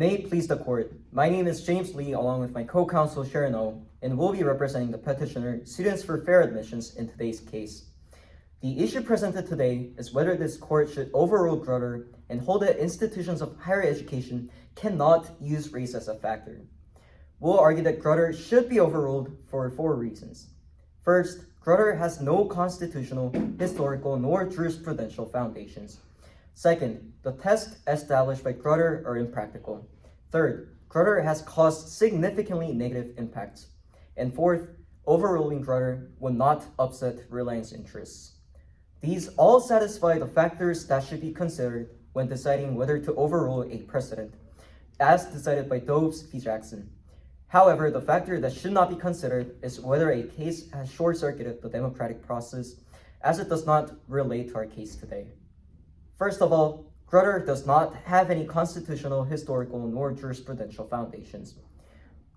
May it please the court, my name is James Lee along with my co-counsel Sharon O, and we'll be representing the petitioner, Students for Fair Admissions, in today's case. The issue presented today is whether this court should overrule Grutter and hold that institutions of higher education cannot use race as a factor. We'll argue that Grutter should be overruled for 4 reasons. First, Grutter has no constitutional, historical, nor jurisprudential foundations. Second, the tests established by Grutter are impractical. Third, Grutter has caused significantly negative impacts. And fourth, overruling Grutter would not upset reliance interests. These all satisfy the factors that should be considered when deciding whether to overrule a precedent, as decided by Dobbs v. Jackson. However, the factor that should not be considered is whether a case has short-circuited the democratic process, as it does not relate to our case today. First of all, Grutter does not have any constitutional, historical, nor jurisprudential foundations.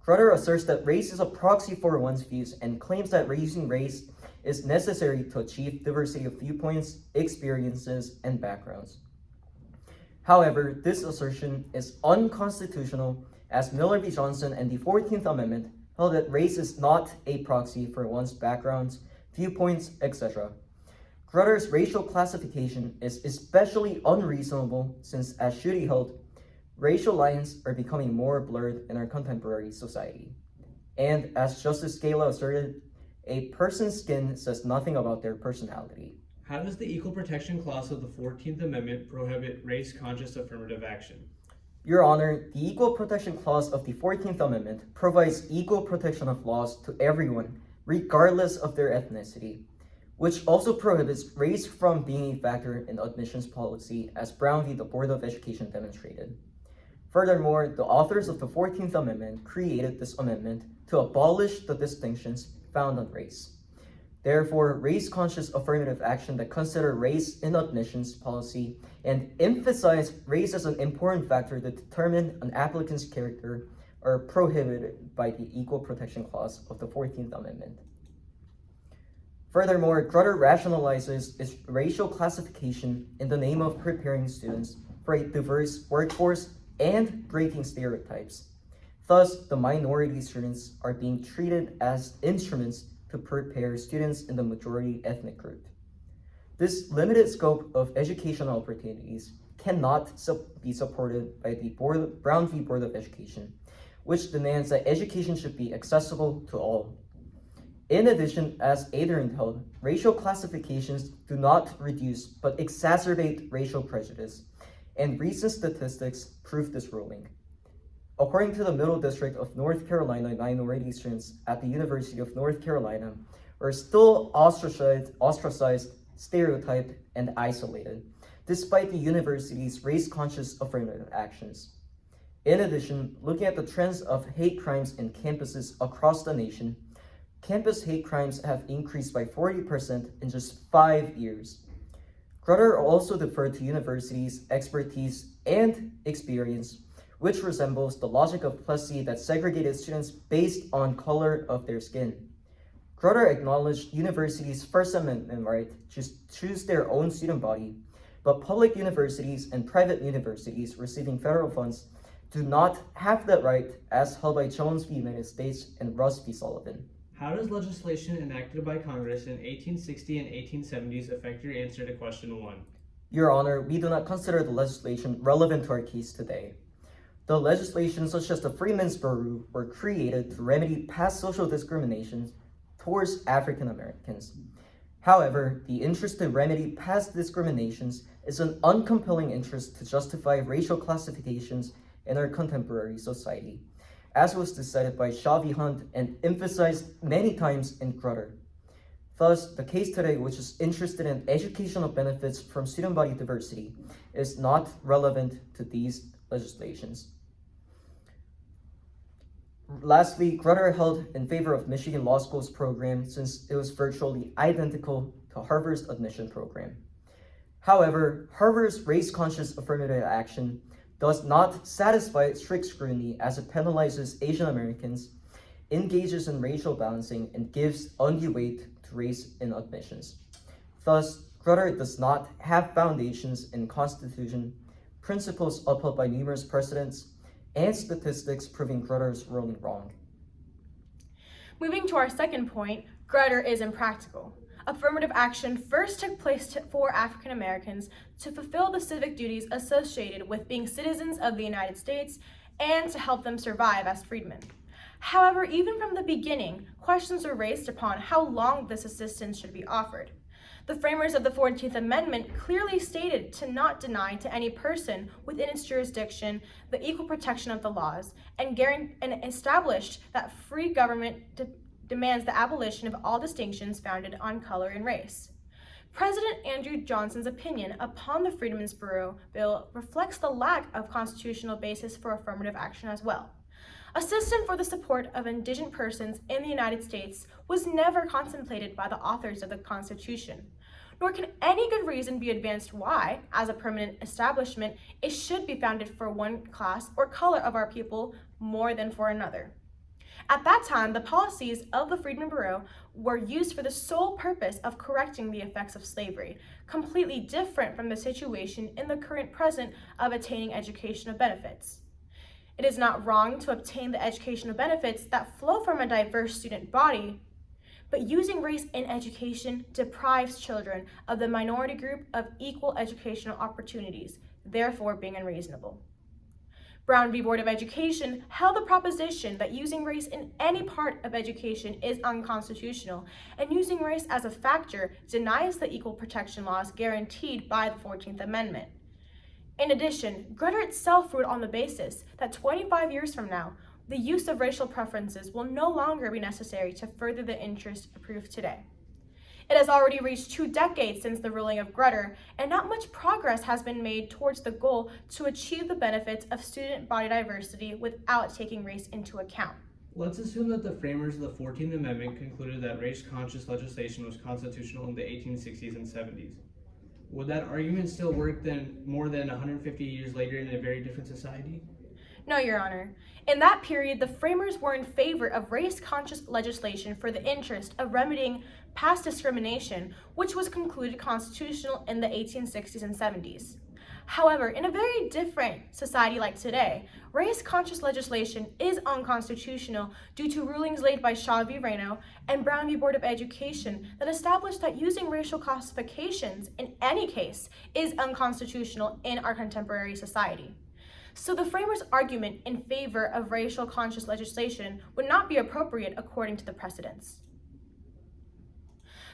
Grutter asserts that race is a proxy for one's views and claims that using race is necessary to achieve diversity of viewpoints, experiences, and backgrounds. However, this assertion is unconstitutional, as Miller v. Johnson and the 14th Amendment held that race is not a proxy for one's backgrounds, viewpoints, etc. Grutter's racial classification is especially unreasonable since, as Schuette held, racial lines are becoming more blurred in our contemporary society. And as Justice Scala asserted, a person's skin says nothing about their personality. How does the Equal Protection Clause of the 14th Amendment prohibit race-conscious affirmative action? Your Honor, the Equal Protection Clause of the 14th Amendment provides equal protection of laws to everyone, regardless of their ethnicity, which also prohibits race from being a factor in admissions policy, as Brown v. the Board of Education demonstrated. Furthermore, the authors of the 14th Amendment created this amendment to abolish the distinctions found on race. Therefore, race-conscious affirmative action that consider race in admissions policy and emphasize race as an important factor to determine an applicant's character are prohibited by the Equal Protection Clause of the 14th Amendment. Furthermore, Grutter rationalizes its racial classification in the name of preparing students for a diverse workforce and breaking stereotypes. Thus, the minority students are being treated as instruments to prepare students in the majority ethnic group. This limited scope of educational opportunities cannot be supported by the Brown v. Board of Education, which demands that education should be accessible to all. In addition, as Adrian held, racial classifications do not reduce but exacerbate racial prejudice, and recent statistics prove this ruling. According to the Middle District of North Carolina, minority students at the University of North Carolina are still ostracized, stereotyped, and isolated, despite the university's race-conscious affirmative actions. In addition, looking at the trends of hate crimes in campuses across the nation, campus hate crimes have increased by 40% in just 5 years. Grutter also deferred to universities' expertise and experience, which resembles the logic of Plessy that segregated students based on color of their skin. Grutter acknowledged universities' First Amendment right to choose their own student body, but public universities and private universities receiving federal funds do not have that right, as held by Jones v. United States and Russ v. Sullivan. How does legislation enacted by Congress in 1860 and 1870s affect your answer to question 1? Your Honor, we do not consider the legislation relevant to our case today. The legislation such as the Freedmen's Bureau were created to remedy past social discriminations towards African Americans. However, the interest to remedy past discriminations is an uncompelling interest to justify racial classifications in our contemporary society, as was decided by Shaw v. Hunt and emphasized many times in Grutter. Thus, the case today, which is interested in educational benefits from student body diversity, is not relevant to these legislations. Lastly, Grutter held in favor of Michigan Law School's program since it was virtually identical to Harvard's admission program. However, Harvard's race-conscious affirmative action does not satisfy strict scrutiny, as it penalizes Asian Americans, engages in racial balancing, and gives undue weight to race in admissions. Thus, Grutter does not have foundations in Constitution, principles upheld by numerous precedents, and statistics proving Grutter's ruling wrong. Moving to our second point, Grutter is impractical. Affirmative action first took place for African Americans to fulfill the civic duties associated with being citizens of the United States and to help them survive as freedmen. However, even from the beginning, questions were raised upon how long this assistance should be offered. The framers of the 14th Amendment clearly stated to not deny to any person within its jurisdiction the equal protection of the laws and established that free government demands the abolition of all distinctions founded on color and race. President Andrew Johnson's opinion upon the Freedmen's Bureau bill reflects the lack of constitutional basis for affirmative action as well. Assistance for the support of indigent persons in the United States was never contemplated by the authors of the Constitution, nor can any good reason be advanced why, as a permanent establishment, it should be founded for one class or color of our people more than for another. At that time, the policies of the Freedmen's Bureau were used for the sole purpose of correcting the effects of slavery, completely different from the situation in the current present of attaining educational benefits. It is not wrong to obtain the educational benefits that flow from a diverse student body, but using race in education deprives children of the minority group of equal educational opportunities, therefore being unreasonable. Brown v. Board of Education held the proposition that using race in any part of education is unconstitutional, and using race as a factor denies the equal protection laws guaranteed by the 14th Amendment. In addition, Grutter itself ruled on the basis that 25 years from now, the use of racial preferences will no longer be necessary to further the interest approved today. It has already reached 2 decades since the ruling of Grutter, and not much progress has been made towards the goal to achieve the benefits of student body diversity without taking race into account. Let's assume that the framers of the 14th Amendment concluded that race-conscious legislation was constitutional in the 1860s and 70s. Would that argument still work then more than 150 years later in a very different society? No, Your Honor. In that period, the framers were in favor of race-conscious legislation for the interest of remedying past discrimination, which was concluded constitutional in the 1860s and 70s. However, in a very different society like today, race-conscious legislation is unconstitutional due to rulings laid by Shaw v. Reno and Brown v. Board of Education that established that using racial classifications in any case is unconstitutional in our contemporary society. So the framers' argument in favor of racial conscious legislation would not be appropriate according to the precedents.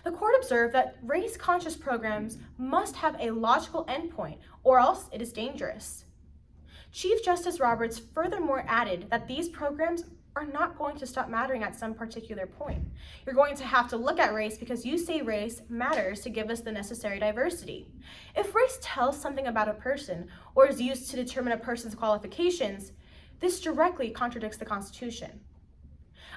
The court observed that race-conscious programs must have a logical endpoint, or else it is dangerous. Chief Justice Roberts furthermore added that these programs are not going to stop mattering at some particular point. You're going to have to look at race because you say race matters to give us the necessary diversity. If race tells something about a person or is used to determine a person's qualifications, this directly contradicts the Constitution.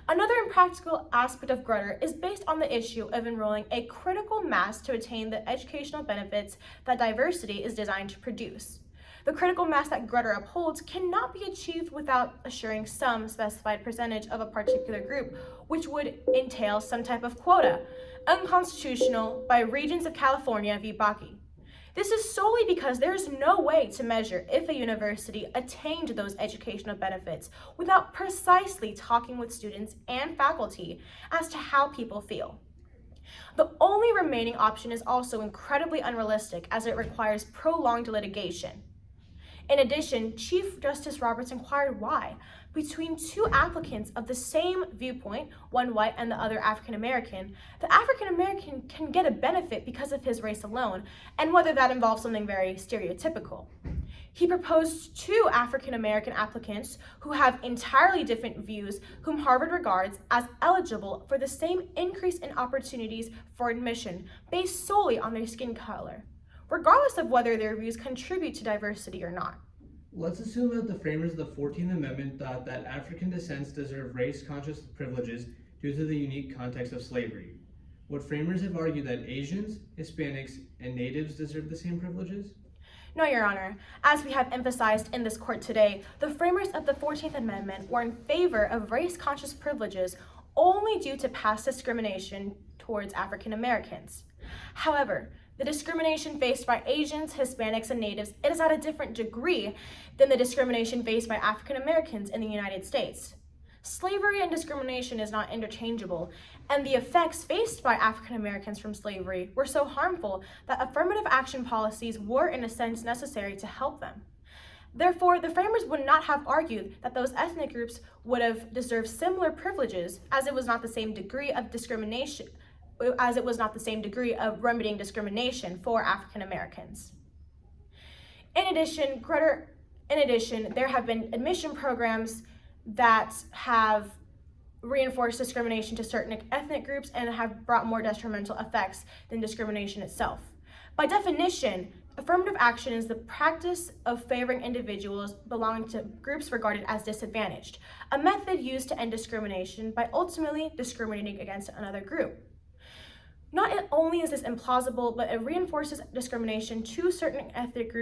Another impractical aspect of Grutter is based on the issue of enrolling a critical mass to attain the educational benefits that diversity is designed to produce. The critical mass that Grutter upholds cannot be achieved without assuring some specified percentage of a particular group, which would entail some type of quota, unconstitutional by Regents of California v. Bakke. This is solely because there is no way to measure if a university attained those educational benefits without precisely talking with students and faculty as to how people feel. The only remaining option is also incredibly unrealistic as it requires prolonged litigation. In addition, Chief Justice Roberts inquired why, between 2 applicants of the same viewpoint, one white and the other African American, the African American can get a benefit because of his race alone, and whether that involves something very stereotypical. He proposed 2 African American applicants who have entirely different views, whom Harvard regards as eligible for the same increase in opportunities for admission based solely on their skin color, regardless of whether their views contribute to diversity or not. Let's assume that the framers of the 14th Amendment thought that African descents deserve race-conscious privileges due to the unique context of slavery. Would framers have argued that Asians, Hispanics, and Natives deserve the same privileges? No, Your Honor. As we have emphasized in this court today, the framers of the 14th Amendment were in favor of race-conscious privileges only due to past discrimination towards African Americans. However, The discrimination faced by Asians, Hispanics, and Natives is at a different degree than the discrimination faced by African Americans in the United States. Slavery and discrimination is not interchangeable, and the effects faced by African Americans from slavery were so harmful that affirmative action policies were, in a sense, necessary to help them. Therefore, the framers would not have argued that those ethnic groups would have deserved similar privileges, as it was not the same degree of remedying discrimination for African Americans. In addition, there have been admission programs that have reinforced discrimination to certain ethnic groups and have brought more detrimental effects than discrimination itself. By definition, affirmative action is the practice of favoring individuals belonging to groups regarded as disadvantaged, a method used to end discrimination by ultimately discriminating against another group. Not only is this implausible, but it reinforces discrimination to certain ethnic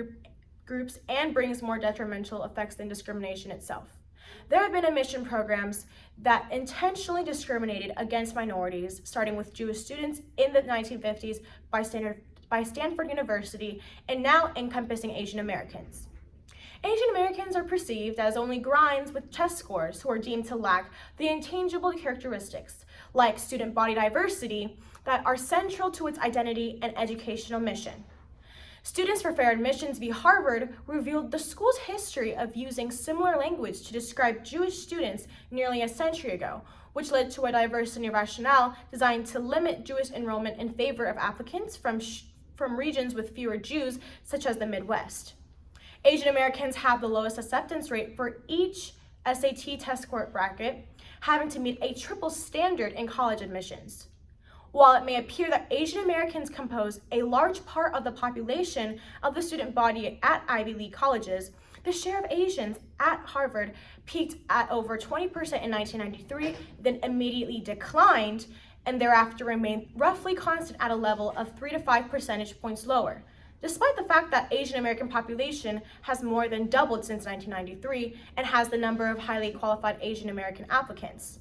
groups and brings more detrimental effects than discrimination itself. There have been admission programs that intentionally discriminated against minorities, starting with Jewish students in the 1950s by Stanford University, and now encompassing Asian Americans. Asian Americans are perceived as only grinds with test scores who are deemed to lack the intangible characteristics, like student body diversity, that are central to its identity and educational mission. Students for Fair Admissions v. Harvard revealed the school's history of using similar language to describe Jewish students nearly a century ago, which led to a diversity rationale designed to limit Jewish enrollment in favor of applicants from regions with fewer Jews, such as the Midwest. Asian Americans have the lowest acceptance rate for each SAT test score bracket, having to meet a triple standard in college admissions. While it may appear that Asian Americans compose a large part of the population of the student body at Ivy League colleges, the share of Asians at Harvard peaked at over 20% in 1993, then immediately declined, and thereafter remained roughly constant at a level of 3 to 5 percentage points lower, despite the fact that Asian American population has more than doubled since 1993 and has the number of highly qualified Asian American applicants.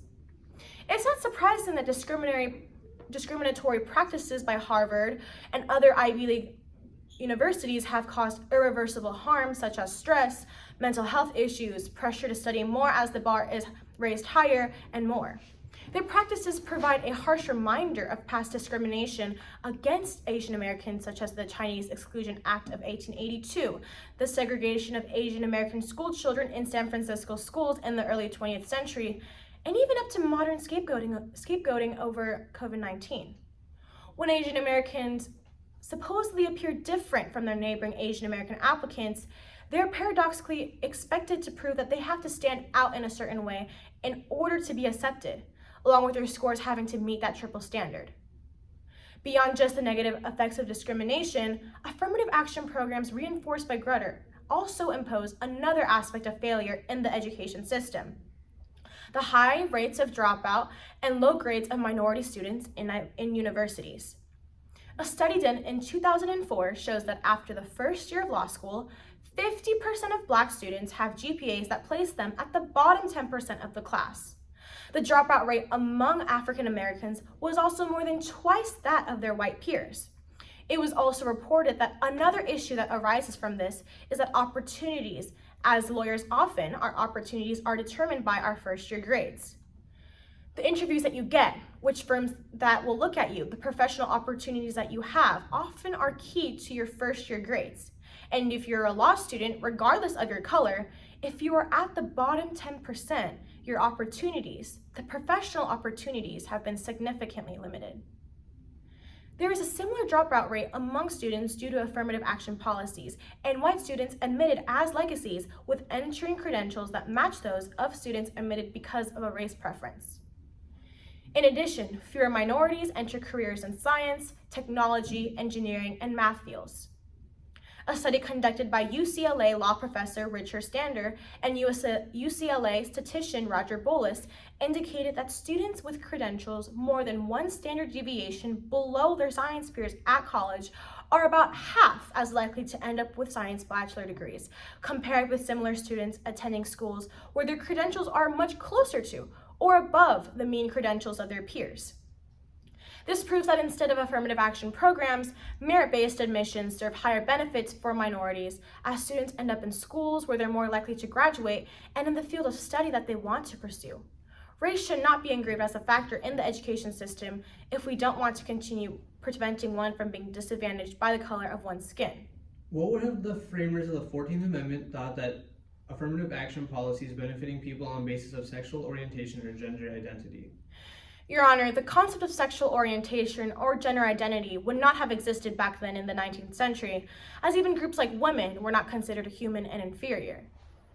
It's not surprising that discriminatory practices by Harvard and other Ivy League universities have caused irreversible harm, such as stress, mental health issues, pressure to study more as the bar is raised higher, and more. Their practices provide a harsh reminder of past discrimination against Asian Americans, such as the Chinese Exclusion Act of 1882, the segregation of Asian American school children in San Francisco schools in the early 20th century, and even up to modern scapegoating over COVID-19. When Asian Americans supposedly appear different from their neighboring Asian American applicants, they're paradoxically expected to prove that they have to stand out in a certain way in order to be accepted, along with their scores having to meet that triple standard. Beyond just the negative effects of discrimination, affirmative action programs reinforced by Grutter also impose another aspect of failure in the education system: the high rates of dropout and low grades of minority students in universities. A study done in 2004 shows that after the first year of law school, 50% of Black students have GPAs that place them at the bottom 10% of the class. The dropout rate among African Americans was also more than twice that of their white peers. It was also reported that another issue that arises from this is that opportunities, as lawyers often, our opportunities are determined by our first year grades. The interviews that you get, which firms that will look at you, the professional opportunities that you have, often are key to your first year grades. And if you're a law student, regardless of your color, if you are at the bottom 10%, your opportunities, the professional opportunities, have been significantly limited. There is a similar dropout rate among students due to affirmative action policies, and white students admitted as legacies with entering credentials that match those of students admitted because of a race preference. In addition, fewer minorities enter careers in science, technology, engineering, and math fields. A study conducted by UCLA law professor Richard Stander and UCLA statistician Roger Bolus indicated that students with credentials more than one standard deviation below their science peers at college are about half as likely to end up with science bachelor degrees, compared with similar students attending schools where their credentials are much closer to or above the mean credentials of their peers. This proves that instead of affirmative action programs, merit-based admissions serve higher benefits for minorities, as students end up in schools where they're more likely to graduate and in the field of study that they want to pursue. Race should not be engraved as a factor in the education system if we don't want to continue preventing one from being disadvantaged by the color of one's skin. What would have the framers of the 14th Amendment thought that affirmative action policies benefiting people on basis of sexual orientation or gender identity? Your Honor, the concept of sexual orientation or gender identity would not have existed back then in the 19th century, as even groups like women were not considered human and inferior.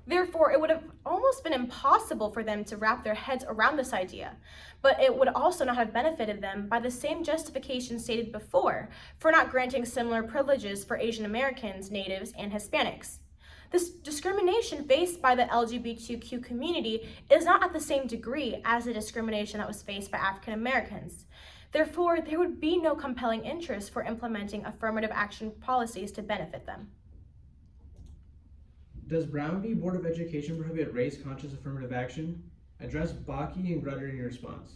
Therefore, it would have almost been impossible for them to wrap their heads around this idea, but it would also not have benefited them by the same justification stated before for not granting similar privileges for Asian Americans, Natives, and Hispanics. This discrimination faced by the LGBTQ community is not at the same degree as the discrimination that was faced by African Americans. Therefore, there would be no compelling interest for implementing affirmative action policies to benefit them. Does Brown v. Board of Education prohibit race-conscious affirmative action? Address Bakke and Grutter in your response.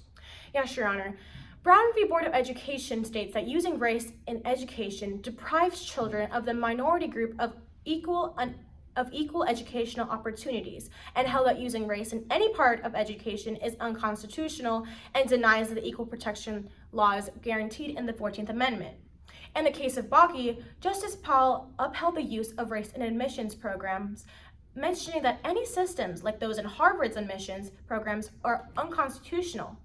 Yes, Your Honor. Brown v. Board of Education states that using race in education deprives children of the minority group of equal educational opportunities, and held that using race in any part of education is unconstitutional and denies the equal protection laws guaranteed in the 14th Amendment. In the case of Bakke, Justice Paul upheld the use of race in admissions programs, mentioning that any systems like those in Harvard's admissions programs are constitutional,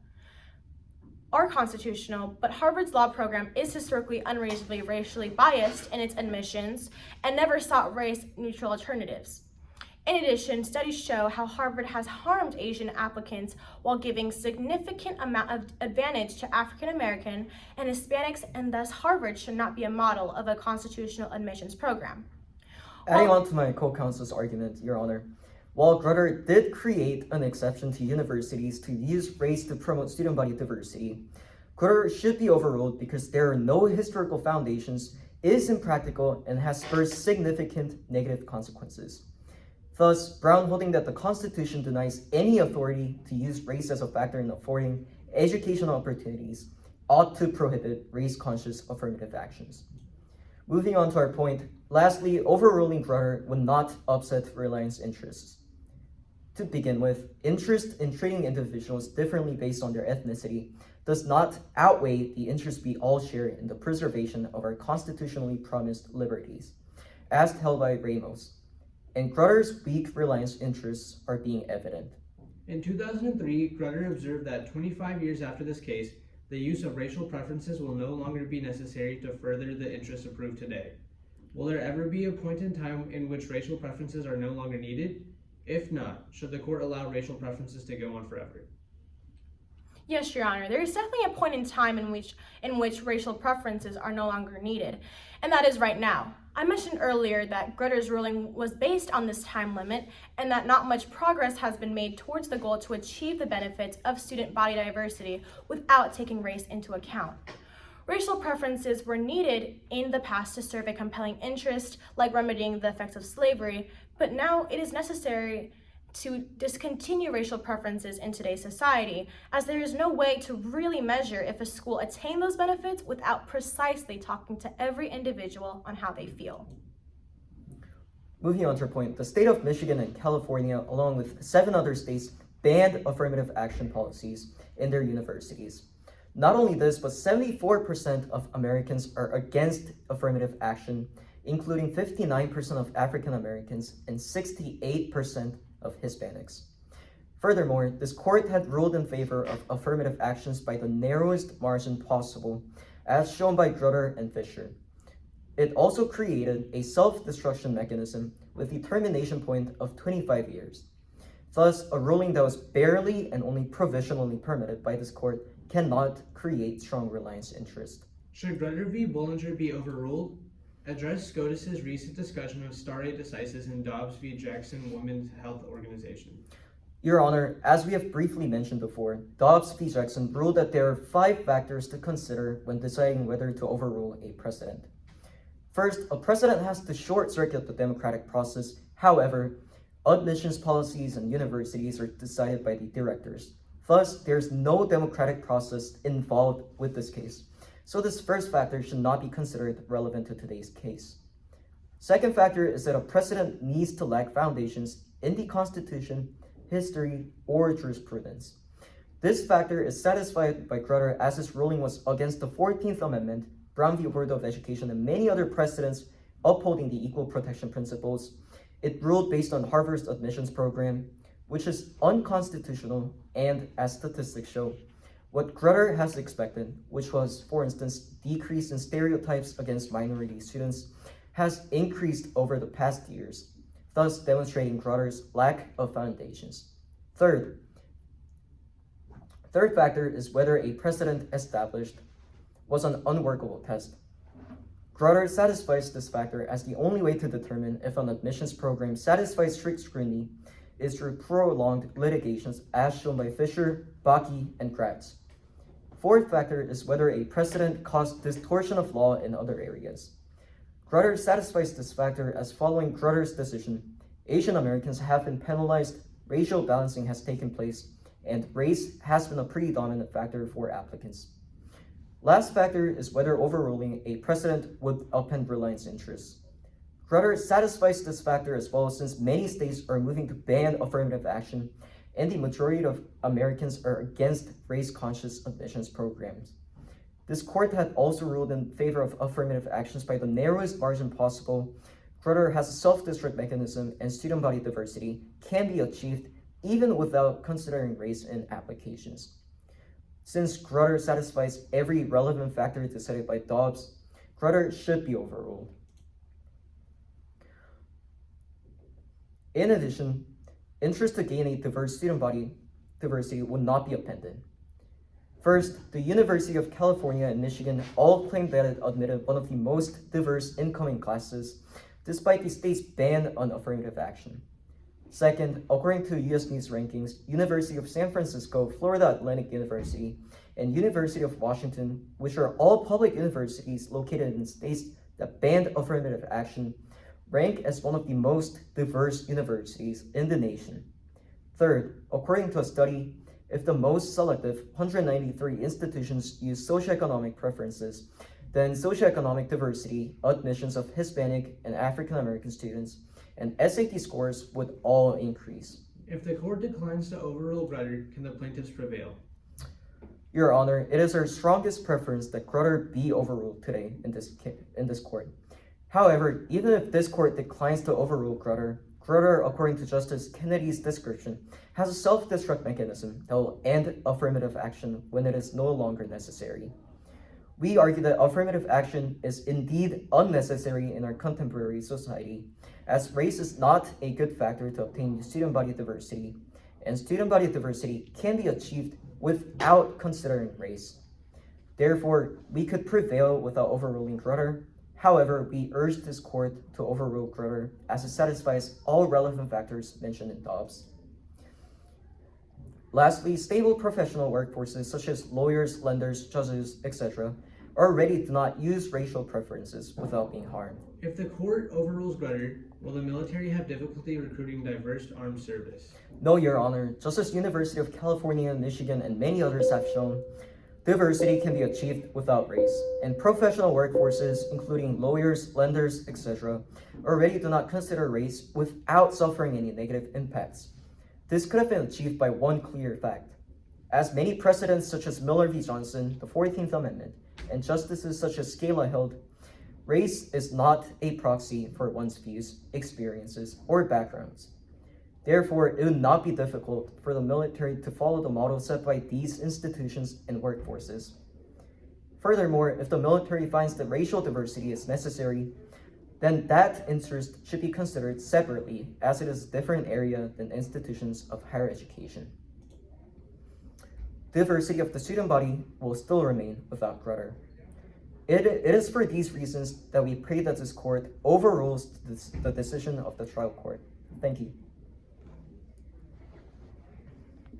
but Harvard's law program is historically unreasonably racially biased in its admissions and never sought race-neutral alternatives. In addition, studies show how Harvard has harmed Asian applicants while giving significant amount of advantage to African American and Hispanics, and thus Harvard should not be a model of a constitutional admissions program. Adding on to my co-counsel's argument, Your Honor, while Grutter did create an exception to universities to use race to promote student body diversity, Grutter should be overruled because there are no historical foundations, is impractical, and has spurred significant negative consequences. Thus, Brown holding that the Constitution denies any authority to use race as a factor in affording educational opportunities ought to prohibit race-conscious affirmative actions. Moving on to our point, lastly, overruling Grutter would not upset Reliance interests. To begin with, interest in treating individuals differently based on their ethnicity does not outweigh the interest we all share in the preservation of our constitutionally promised liberties, as held by Ramos. And Grutter's weak Reliance interests are being evident. In 2003, Grutter observed that 25 years after this case, the use of racial preferences will no longer be necessary to further the interests approved today. Will there ever be a point in time in which racial preferences are no longer needed? If not, should the court allow racial preferences to go on forever? Yes, Your Honor, there is definitely a point in time in which racial preferences are no longer needed, and that is right now. I mentioned earlier that Grutter's ruling was based on this time limit and that not much progress has been made towards the goal to achieve the benefits of student body diversity without taking race into account. Racial preferences were needed in the past to serve a compelling interest, like remedying the effects of slavery, but now it is necessary to discontinue racial preferences in today's society, as there is no way to really measure if a school attained those benefits without precisely talking to every individual on how they feel. Moving on to our point, the state of Michigan and California, along with 7 other states, banned affirmative action policies in their universities. Not only this, but 74% of Americans are against affirmative action, including 59% of African Americans and 68% of Hispanics. Furthermore, this court had ruled in favor of affirmative actions by the narrowest margin possible, as shown by Grutter and Fisher. It also created a self-destruction mechanism with a termination point of 25 years. Thus, a ruling that was barely and only provisionally permitted by this court cannot create strong reliance interest. Should Grutter v. Bollinger be overruled? Address SCOTUS's recent discussion of stare decisis in Dobbs v. Jackson Women's Health Organization. Your Honor, as we have briefly mentioned before, Dobbs v. Jackson ruled that there are 5 factors to consider when deciding whether to overrule a precedent. First, a precedent has to short-circuit the democratic process. However, admissions policies and universities are decided by the directors. Thus, there's no democratic process involved with this case. So this first factor should not be considered relevant to today's case. Second factor is that a precedent needs to lack foundations in the Constitution, history, or jurisprudence. This factor is satisfied by Grutter as his ruling was against the 14th Amendment, Brown v. Board of Education, and many other precedents upholding the equal protection principles. It ruled based on Harvard's admissions program, which is unconstitutional and, as statistics show, what Grutter has expected, which was, for instance, decrease in stereotypes against minority students, has increased over the past years, thus demonstrating Grutter's lack of foundations. Third factor is whether a precedent established was an unworkable test. Grutter satisfies this factor as the only way to determine if an admissions program satisfies strict scrutiny is through prolonged litigations as shown by Fisher, Bakke, and Gratz. Fourth factor is whether a precedent caused distortion of law in other areas. Grutter satisfies this factor as following Grutter's decision, Asian Americans have been penalized, racial balancing has taken place, and race has been a predominant factor for applicants. Last factor is whether overruling a precedent would upend reliance interests. Grutter satisfies this factor as well since many states are moving to ban affirmative action and the majority of Americans are against race-conscious admissions programs. This court had also ruled in favor of affirmative actions by the narrowest margin possible. Grutter has a self-district mechanism and student body diversity can be achieved even without considering race in applications. Since Grutter satisfies every relevant factor decided by Dobbs, Grutter should be overruled. In addition, interest to gain a diverse student body diversity would not be appended. First, the University of California and Michigan all claimed that it admitted one of the most diverse incoming classes, despite the state's ban on affirmative action. Second, according to US News rankings, University of San Francisco, Florida Atlantic University, and University of Washington, which are all public universities located in states that banned affirmative action, rank as one of the most diverse universities in the nation. Third, according to a study, if the most selective 193 institutions use socioeconomic preferences, then socioeconomic diversity, admissions of Hispanic and African American students, and SAT scores would all increase. If the court declines to overrule Grutter, can the plaintiffs prevail? Your Honor, it is our strongest preference that Grutter be overruled today in this court. However, even if this court declines to overrule Grutter, according to Justice Kennedy's description, has a self-destruct mechanism that will end affirmative action when it is no longer necessary. We argue that affirmative action is indeed unnecessary in our contemporary society, as race is not a good factor to obtain student body diversity, and student body diversity can be achieved without considering race. Therefore, we could prevail without overruling Grutter. However, we urge this court to overrule Grutter as it satisfies all relevant factors mentioned in Dobbs. Lastly, stable professional workforces such as lawyers, lenders, judges, etc. already do not use racial preferences without being harmed. If the court overrules Grutter, will the military have difficulty recruiting diverse armed service? No, Your Honor. Just as University of California, Michigan, and many others have shown, diversity can be achieved without race, and professional workforces, including lawyers, lenders, etc., already do not consider race without suffering any negative impacts. This could have been achieved by one clear fact. As many precedents such as Miller v. Johnson, the 14th Amendment, and justices such as Scala held, race is not a proxy for one's views, experiences, or backgrounds. Therefore, it would not be difficult for the military to follow the model set by these institutions and workforces. Furthermore, if the military finds that racial diversity is necessary, then that interest should be considered separately, as it is a different area than institutions of higher education. Diversity of the student body will still remain without Grutter. It is for these reasons that we pray that this court overrules the decision of the trial court. Thank you.